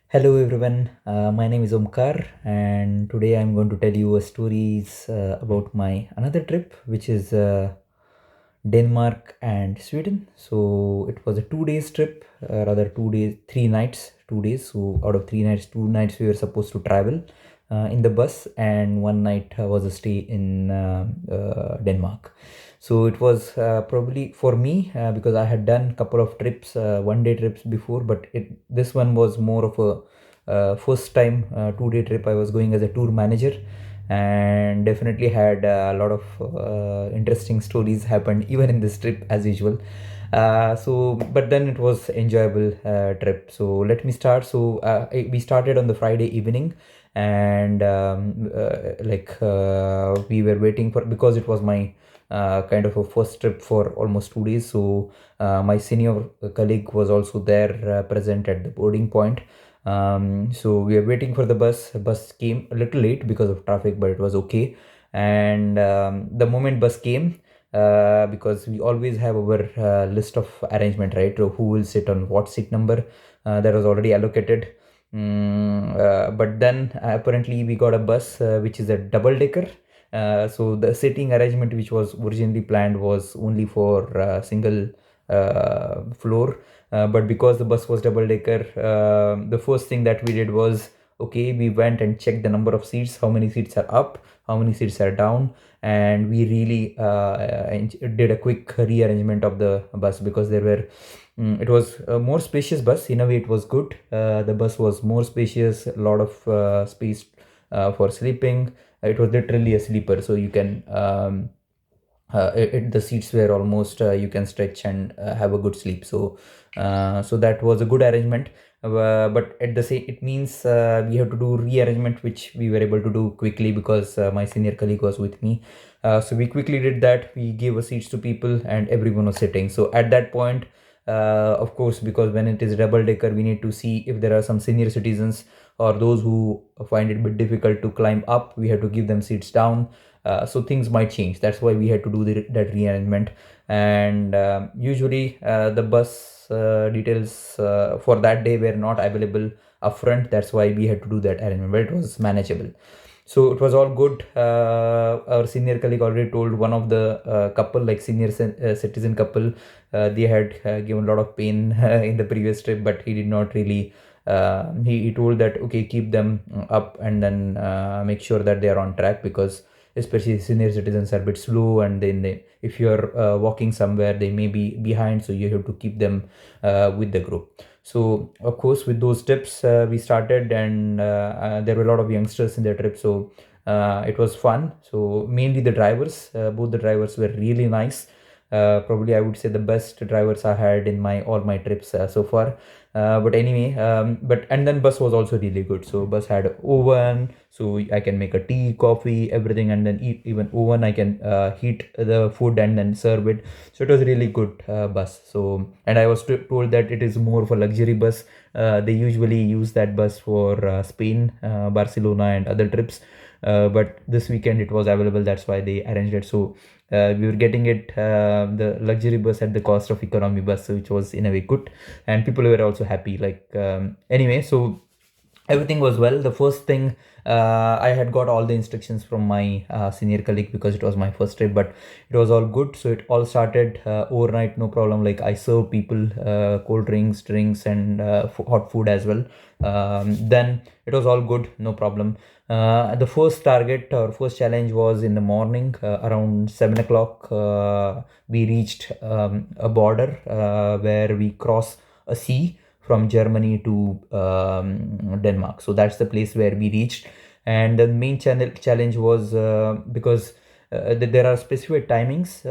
Hello everyone, my name is Omkar and today I'm going to tell you a stories about my another trip which is Denmark and Sweden. So it was a 2 days trip, rather 2 days, 3 nights, 2 days. So out of 3 nights, 2 nights we were supposed to travel in the bus and one night was a stay in Denmark. So it was probably for me because I had done couple of trips, 1 day trips before, but this one was more of a first time 2 day trip. I was going as a tour manager and definitely had a lot of interesting stories happened even in this trip as usual. But then it was enjoyable trip. So let me start. We started on the Friday evening and we were waiting for, because it was my kind of a first trip for almost 2 days. So my senior colleague was also there present at the boarding point. So we were waiting for the bus. Bus came a little late because of traffic, but it was okay. And the moment bus came, because we always have our list of arrangement, right? So who will sit on what seat number, that was already allocated. But then apparently we got a bus which is a double decker. So the seating arrangement which was originally planned was only for single floor, but because the bus was double decker, the first thing that we did was, okay, we went and checked the number of seats, how many seats are up, how many seats are down, and we really did a quick rearrangement of the bus because it was a more spacious bus. In a way it was good. The bus was more spacious, a lot of space for sleeping. It was literally a sleeper, so you can the seats were almost, you can stretch and have a good sleep. So that was a good arrangement. But at the same, it means we have to do rearrangement, which we were able to do quickly because my senior colleague was with me. So we quickly did that. We gave a seats to people and everyone was sitting. So at that point, of course, because when it is double decker, we need to see if there are some senior citizens or those who find it a bit difficult to climb up. We have to give them seats down. So things might change. That's why we had to do that rearrangement. And usually the bus details for that day were not available upfront. That's why we had to do that arrangement, but it was manageable. So it was all good. Our senior colleague already told one of the couple, like senior citizen couple, they had given a lot of pain in the previous trip, but he did not really. He told that, okay, keep them up and then make sure that they are on track, because especially senior citizens are a bit slow, and then if you're walking somewhere, they may be behind, so you have to keep them with the group. So of course, with those tips, we started, and there were a lot of youngsters in the trip, so it was fun. So mainly the drivers, both the drivers were really nice. Probably I would say the best drivers I had in my all my trips so far. But anyway, but and then bus was also really good. So bus had a oven, so I can make a tea, coffee, everything, and then eat. Even oven, I can heat the food and then serve it. So it was really good bus. So, and I was told that it is more of a luxury bus. They usually use that bus for Spain, Barcelona, and other trips. But this weekend it was available. That's why they arranged it. So we were getting it, the luxury bus at the cost of economy bus, which was in a way good, and people were also happy. Anyway, so everything was well. The first thing, I had got all the instructions from my senior colleague because it was my first trip, but it was all good. So it all started overnight, no problem. Like I served people cold drinks, and hot food as well. Then it was all good, no problem. The first target or first challenge was in the morning, around 7 o'clock. We reached a border where we cross a sea from Germany to Denmark. So that's the place where we reached. And the main challenge was because there are specific timings.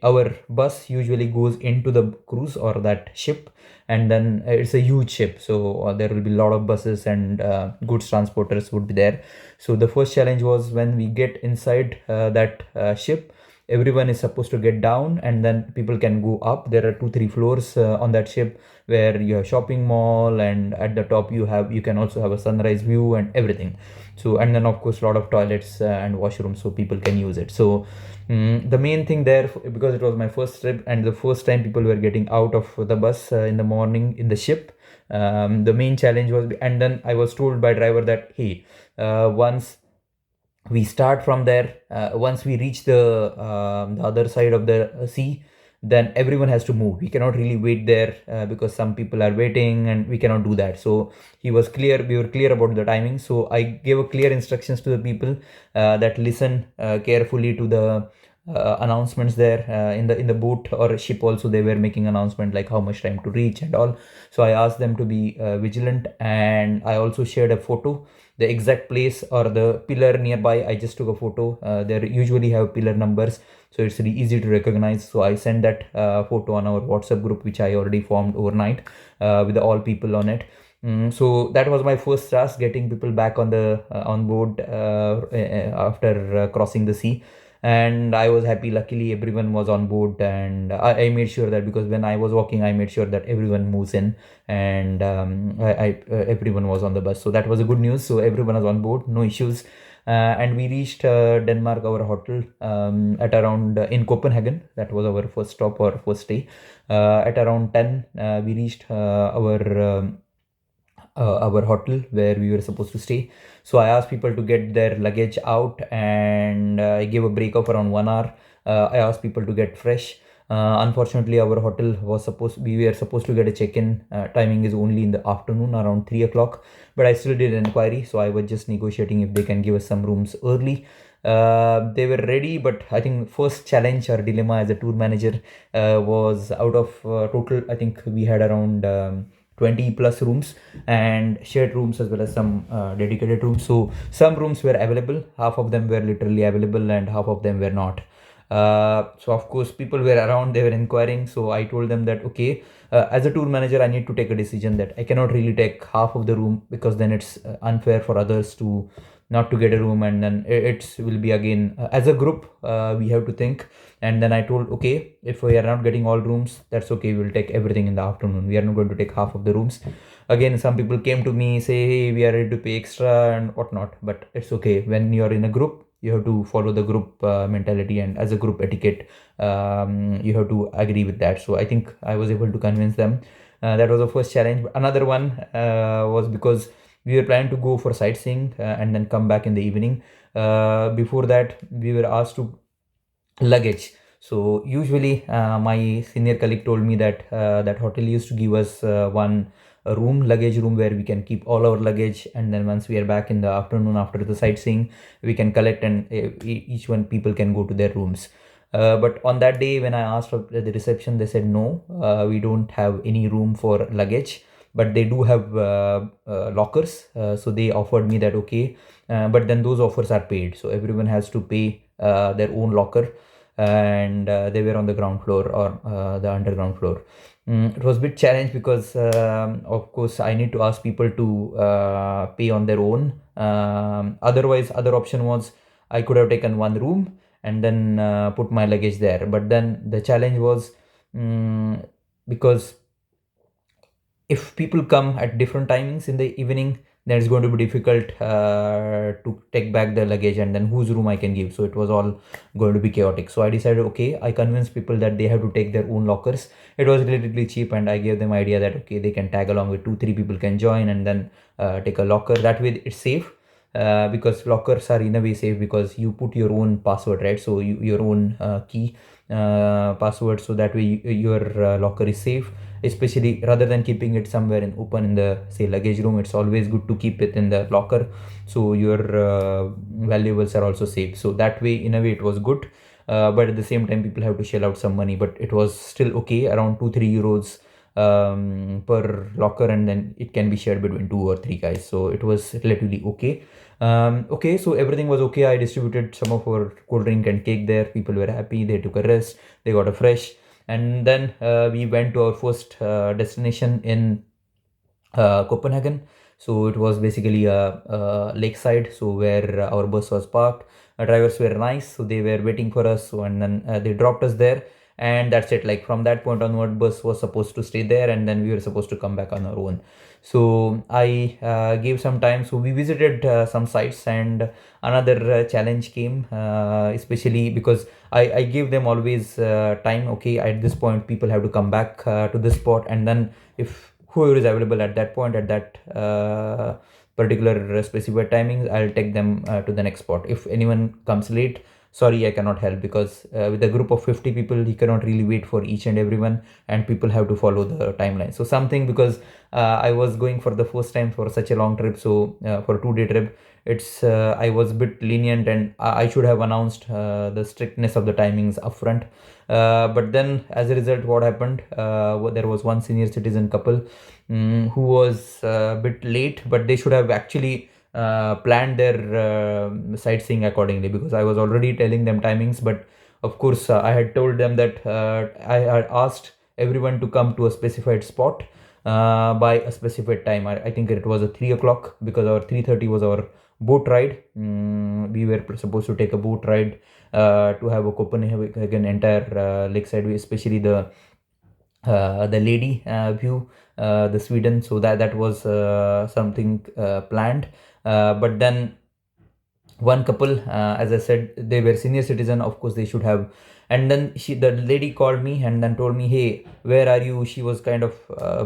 Our bus usually goes into the cruise or that ship, and then it's a huge ship. So there will be a lot of buses and goods transporters would be there. So the first challenge was when we get inside that ship. everyone is supposed to get down and then people can go up. There are 2 3 floors on that ship where you have shopping mall, and at the top you can also have a sunrise view and everything. So, and then of course a lot of toilets and washrooms so people can use it. So the main thing there, because it was my first trip and the first time people were getting out of the bus in the morning in the ship, the main challenge was, and then I was told by driver that, hey, once we start from there, once we reach the other side of the sea, then everyone has to move. We cannot really wait there because some people are waiting and we cannot do that. So we were clear about the timing. So I gave a clear instructions to the people that listen carefully to the announcements there in the boat or ship. Also they were making announcement like how much time to reach and all. So I asked them to be vigilant, and I also shared a photo, the exact place or the pillar nearby. I just took a photo. They usually have pillar numbers, so it's really easy to recognize. So I sent that photo on our WhatsApp group, which I already formed overnight with all people on it. So that was my first task, getting people back on board after crossing the sea. And I was happy, luckily everyone was on board, and I made sure that, because when I was walking I made sure that everyone moves in, and everyone was on the bus. So that was a good news. So everyone was on board, no issues. And we reached Denmark, our hotel, at around in Copenhagen. That was our first stop or first day. At around 10 we reached our hotel where we were supposed to stay. So I asked people to get their luggage out, and I gave a break of around 1 hour. I asked people to get fresh. Unfortunately, our hotel we were supposed to get a check-in timing is only in the afternoon around 3 o'clock, but I still did an inquiry. So I was just negotiating if they can give us some rooms early. They were ready, but I think first challenge or dilemma as a tour manager was, out of total, I think we had around 20 plus rooms and shared rooms as well as some dedicated rooms. So some rooms were available, half of them were literally available and half of them were not. So of course people were around, they were inquiring. So I told them that, okay, as a tour manager I need to take a decision that I cannot really take half of the room, because then it's unfair for others to not to get a room, and then it will be again as a group we have to think. And then I told, okay, if we are not getting all rooms, that's okay, we'll take everything in the afternoon, we are not going to take half of the rooms. Again, some people came to me, say, hey, we are ready to pay extra and whatnot, but it's okay. When you're in a group, you have to follow the group mentality, and as a group etiquette, you have to agree with that. So I think I was able to convince them. That was the first challenge. Another one was because we were planning to go for sightseeing and then come back in the evening. Before that, we were asked to luggage. So usually my senior colleague told me that that hotel used to give us one luggage room where we can keep all our luggage, and then once we are back in the afternoon after the sightseeing, we can collect, and each one people can go to their rooms. But on that day when I asked at the reception, they said no, we don't have any room for luggage, but they do have lockers. So they offered me that, okay, but then those offers are paid, so everyone has to pay their own locker. And they were on the ground floor or the underground floor. It was a bit challenge because of course I need to ask people to pay on their own. Otherwise, other option was I could have taken one room and then put my luggage there. But then the challenge was, because if people come at different timings in the evening, then it's going to be difficult to take back the luggage, and then whose room I can give. So it was all going to be chaotic. So I decided, okay, I convinced people that they have to take their own lockers. It was relatively cheap, and I gave them idea that, okay, they can tag along with 2 3 people can join and then take a locker. That way it's safe. Because lockers are in a way safe because you put your own password, right? So your own key password, so that way your locker is safe. Especially rather than keeping it somewhere in open in the, say, luggage room, it's always good to keep it in the locker, so your valuables are also safe. So that way, in a way, it was good. But at the same time, people have to shell out some money, but it was still okay, around 2 3 euros per locker, and then it can be shared between 2 or 3 guys. So it was relatively okay. Okay, so everything was okay. I distributed some of our cold drink and cake there. People were happy, they took a rest, they got a fresh. And then we went to our first destination in Copenhagen. So it was basically a lakeside, so where our bus was parked. Drivers were nice, so they were waiting for us. So and then they dropped us there, and that's it. Like from that point onward, bus was supposed to stay there, and then we were supposed to come back on our own. So I gave some time. So we visited some sites, and another challenge came, especially because I gave them always time. Okay, at this point, people have to come back to this spot, and then if whoever is available at that point at that particular specified timings, I'll take them to the next spot. If anyone comes late, sorry, I cannot help, because with a group of 50 people, he cannot really wait for each and everyone, and people have to follow the timeline. So something, because I was going for the first time for such a long trip, so for a 2-day trip, it's I was a bit lenient, and I should have announced the strictness of the timings upfront. But then as a result, what happened, there was one senior citizen couple who was a bit late, but they should have actually planned their sightseeing accordingly, because I was already telling them timings. But of course, I had told them that I had asked everyone to come to a specified spot by a specified time. I think it was a 3 o'clock, because our 3:30 was our boat ride. We were supposed to take a boat ride to have a Copenhagen entire lakeside view, especially the lady view, the Sweden. So that was something planned. But then one couple, as I said, they were senior citizen, of course they should have. And then the lady called me and then told me, hey, where are you? She was kind of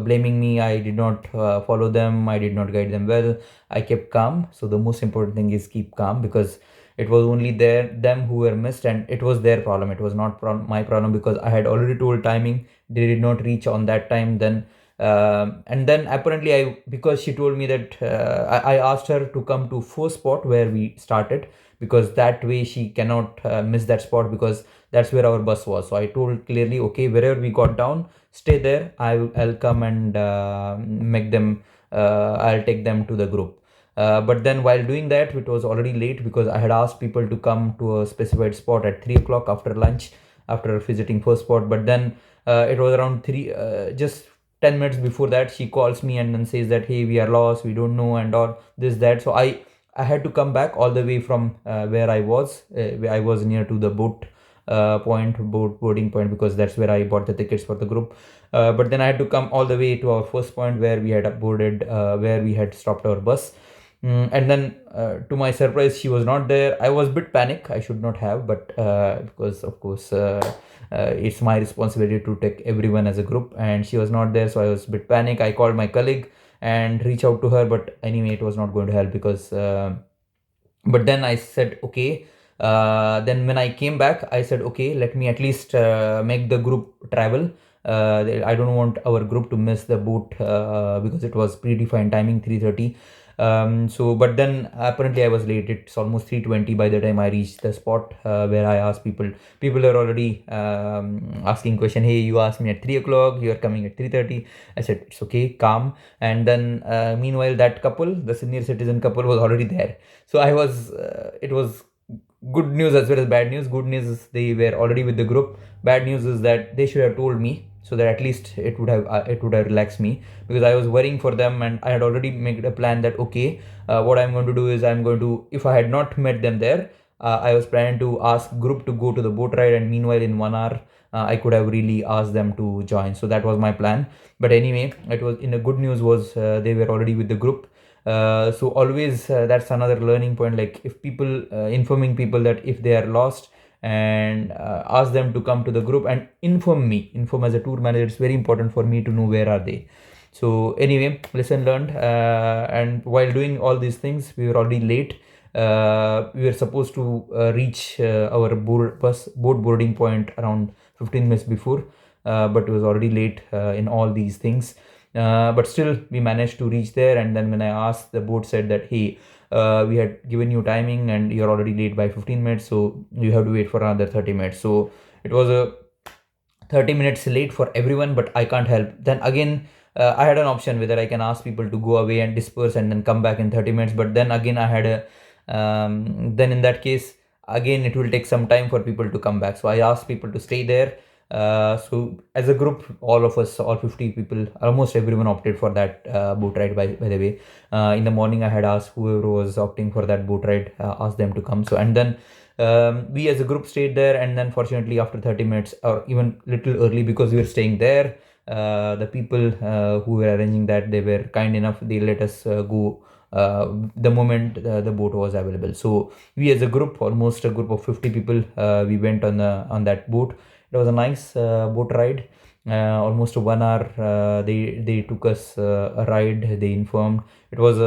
blaming me. I did not follow them, I did not guide them well. I kept calm. So the most important thing is keep calm, because it was only them who were missed, and it was their problem. It was not my problem, because I had already told timing. They did not reach on that time. Then and then apparently, because she told me that I asked her to come to first spot where we started, because that way she cannot miss that spot, because that's where our bus was. So I told clearly, okay, wherever we got down, stay there. I'll come and make them. I'll take them to the group. But then while doing that, it was already late, because I had asked people to come to a specified spot at 3 o'clock after lunch, after visiting first spot. But then it was around just 10 minutes before that, she calls me and then says that, hey, we are lost, we don't know, and all this, that. So I had to come back all the way from where I was. Where I was near to the boat boarding point, because that's where I bought the tickets for the group. But then I had to come all the way to our first point where we had boarded, where we had stopped our bus. And then to my surprise, she was not there. I was a bit panic. I should not have, but because of course it's my responsibility to take everyone as a group, and she was not there, so I was a bit panic. I called my colleague and reach out to her, but anyway, it was not going to help, because but then I said, okay. Then when I came back, I said, okay, let me at least make the group travel. I don't want our group to miss the boat, because it was predefined timing 3:30. So but then apparently I was late. It's almost 3:20 by the time I reached the spot where I asked people. People are already asking question, hey, you asked me at 3 o'clock, you are coming at 3:30. I said, it's okay, calm. And then meanwhile, that couple, the senior citizen couple, was already there. So I was it was good news as well as bad news. Good news is they were already with the group. Bad news is that they should have told me, so that at least it would have relaxed me, because I was worrying for them, and I had already made a plan that, okay, what I'm going to do is, I'm going to, if I had not met them there, I was planning to ask group to go to the boat ride, and meanwhile in 1 hour I could have really asked them to join. So that was my plan. But anyway, it was, in a good news was, they were already with the group. So always, that's another learning point. Like, if people informing people that if they are lost, and ask them to come to the group and inform as a tour manager. It's very important for me to know where are they. So anyway, lesson learned. And while doing all these things, we were already late. We were supposed to reach our boat boarding point around 15 minutes before, but it was already late in all these things. But still, we managed to reach there. And then when I asked, the boat said that, hey, we had given you timing and you're already late by 15 minutes, so you have to wait for another 30 minutes. So it was a 30 minutes late for everyone, but I can't help. Then again, I had an option whether I can ask people to go away and disperse and then come back in 30 minutes. But then again, I had a then in that case, again, it will take some time for people to come back. So I asked people to stay there. So as a group, all of us, all 50 people, almost everyone opted for that boat ride. By the way, in the morning I had asked whoever was opting for that boat ride, asked them to come. So and then we as a group stayed there, and then fortunately after 30 minutes or even little early, because we were staying there, the people who were arranging that, they were kind enough, they let us go the moment the boat was available. So we as a group, almost a group of 50 people, we went on that boat. It was a nice boat ride. Almost 1 hour they took us a ride. They informed, it was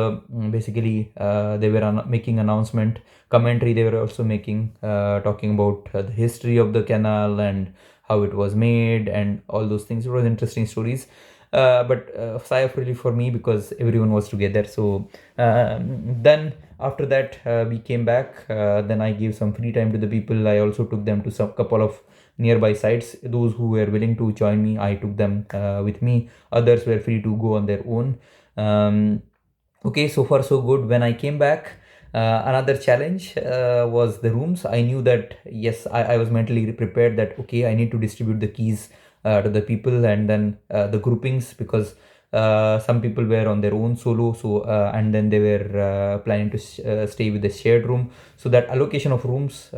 basically they were making announcement, commentary they were also making, talking about the history of the canal and how it was made and all those things. It was interesting stories. But sigh of relief for me because everyone was together. So then after that we came back. Then I gave some free time to the people. I also took them to some couple of nearby sites. Those who were willing to join me, I took them with me. Others were free to go on their own. Okay, so far so good. When I came back, another challenge was the rooms. I knew that, yes, I was mentally prepared that, okay, I need to distribute the keys to the people, and then the groupings, because some people were on their own solo. So and then they were planning to stay with the shared room. So that allocation of rooms,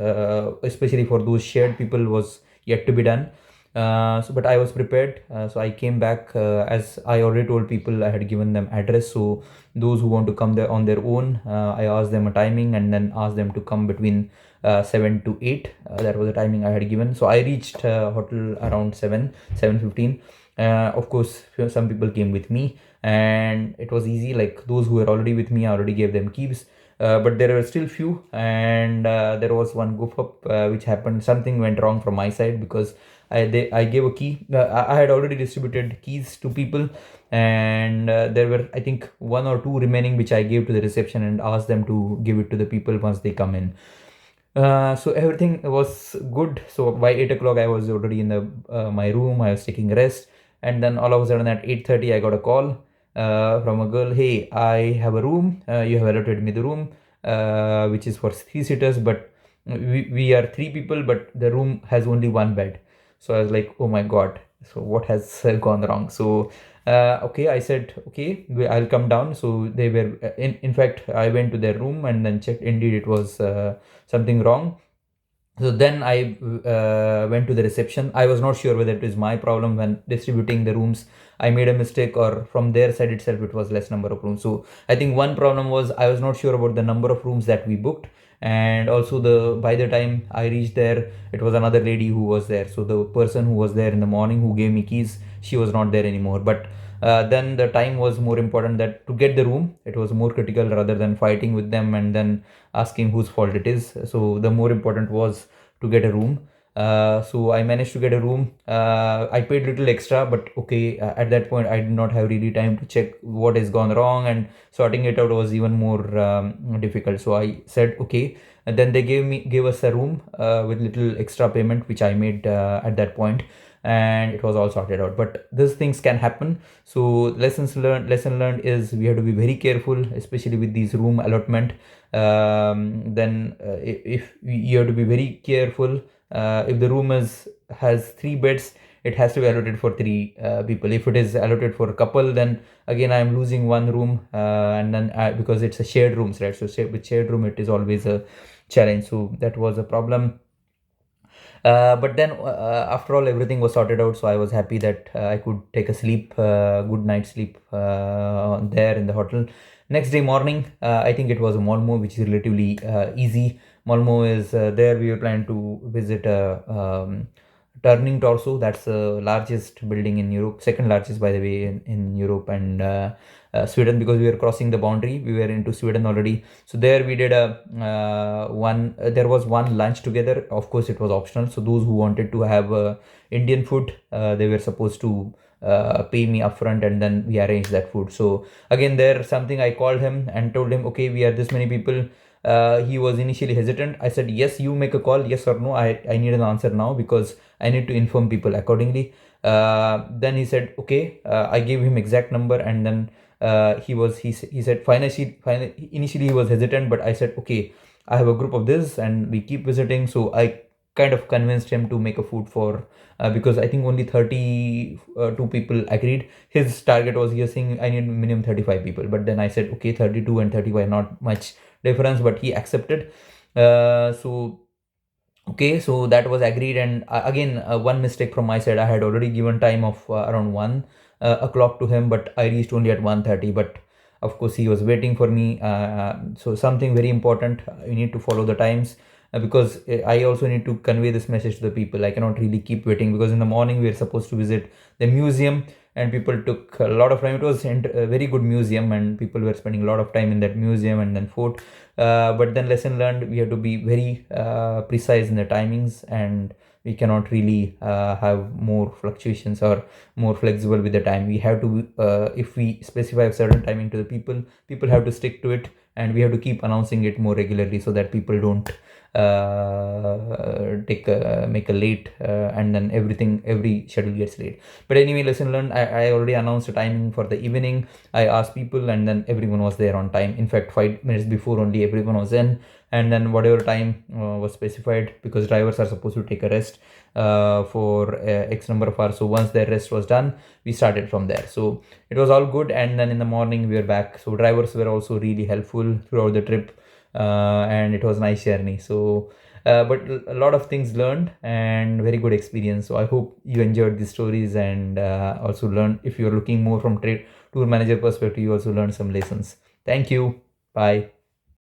especially for those shared people, was yet to be done. But I was prepared. So I came back, as I already told people, I had given them address. So those who want to come there on their own, I asked them a timing and then asked them to come between 7 to 8. That was the timing I had given. So I reached hotel around 7:15. Of course, some people came with me, and it was easy. Like those who were already with me, I already gave them keys. But there were still few, and there was one goof up which happened. Something went wrong from my side, because I gave a key. I had already distributed keys to people, and there were, I think, one or two remaining, which I gave to the reception and asked them to give it to the people once they come in. So everything was good. So by 8 o'clock, I was already in the my room. I was taking rest, and then all of a sudden at 8:30, I got a call from a girl. Hey, I have a room. You have allotted me the room, which is for 3 seaters, but we are 3 people, but the room has only one bed. So I was like, oh my god. So what has gone wrong? So okay, I said, okay, I'll come down. So they were in fact, I went to their room and then checked. Indeed, it was something wrong. So then I went to the reception. I was not sure whether it is my problem when distributing the rooms. I made a mistake, or from their side itself, it was less number of rooms. So I think one problem was I was not sure about the number of rooms that we booked, and also the by the time I reached there, it was another lady who was there. So the person who was there in the morning who gave me keys, she was not there anymore. But then the time was more important, that to get the room, it was more critical rather than fighting with them and then asking whose fault it is. So the more important was to get a room. So I managed to get a room. I paid little extra, but okay, at that point I did not have really time to check what has gone wrong, and sorting it out was even more difficult. So I said okay, and then they gave us a room with little extra payment, which I made at that point, and it was all sorted out. But these things can happen. So lesson learned is we have to be very careful, especially with these room allotment. Then if you have to be very careful. If the room has 3 beds, it has to be allotted for 3 people. If it is allotted for a couple, then again I am losing one room, and then because it's a shared rooms, right? So with shared room, it is always a challenge. So that was a problem. But then after all, everything was sorted out, so I was happy that I could take a good night sleep there in the hotel. Next day morning, I think it was a Molmo, which is relatively easy. Molmo is there. We were planning to visit a turning torso. That's the largest building in Europe, second largest, by the way, in Europe, and Sweden, because we were crossing the boundary. We were into Sweden already. So there we did a there was one lunch together. Of course, it was optional. So those who wanted to have Indian food, they were supposed to pay me upfront, and then we arranged that food. So again, there something, I called him and told him, okay, we are this many people. He was initially hesitant. I said, yes, you make a call, yes or no. I need an answer now, because I need to inform people accordingly. Then he said, okay. I gave him exact number, and then he said initially he was hesitant, but I said, okay, I have a group of this and we keep visiting. So I kind of convinced him to make a food for, because I think only 32 people agreed. His target was, he was saying, I need minimum 35 people. But then I said, okay, 32 and 35, not much difference, but he accepted. So okay, so that was agreed. And again, one mistake from my side. I had already given time of around 1 o'clock to him, but I reached only at 1:30. But of course, he was waiting for me. So something very important, you need to follow the times, because I also need to convey this message to the people. I cannot really keep waiting, because in the morning we are supposed to visit the museum, and people took a lot of time. It was a very good museum, and people were spending a lot of time in that museum and then food. But then lesson learned, we have to be very precise in the timings, and we cannot really have more fluctuations or more flexible with the time. We have to, if we specify a certain timing to the people, people have to stick to it, and we have to keep announcing it more regularly, so that people don't make a late, and then every schedule gets late. But anyway, lesson learned. I already announced a timing for the evening. I asked people, and then everyone was there on time. In fact, 5 minutes before only everyone was in. And then whatever time was specified, because drivers are supposed to take a rest for X number of hours. So once their rest was done, we started from there. So it was all good. And then in the morning we were back. So drivers were also really helpful throughout the trip, and it was a nice journey. So but a lot of things learned, and very good experience. So I hope you enjoyed these stories, and also learned. If you're looking more from tour manager perspective, you also learned some lessons. Thank you. Bye.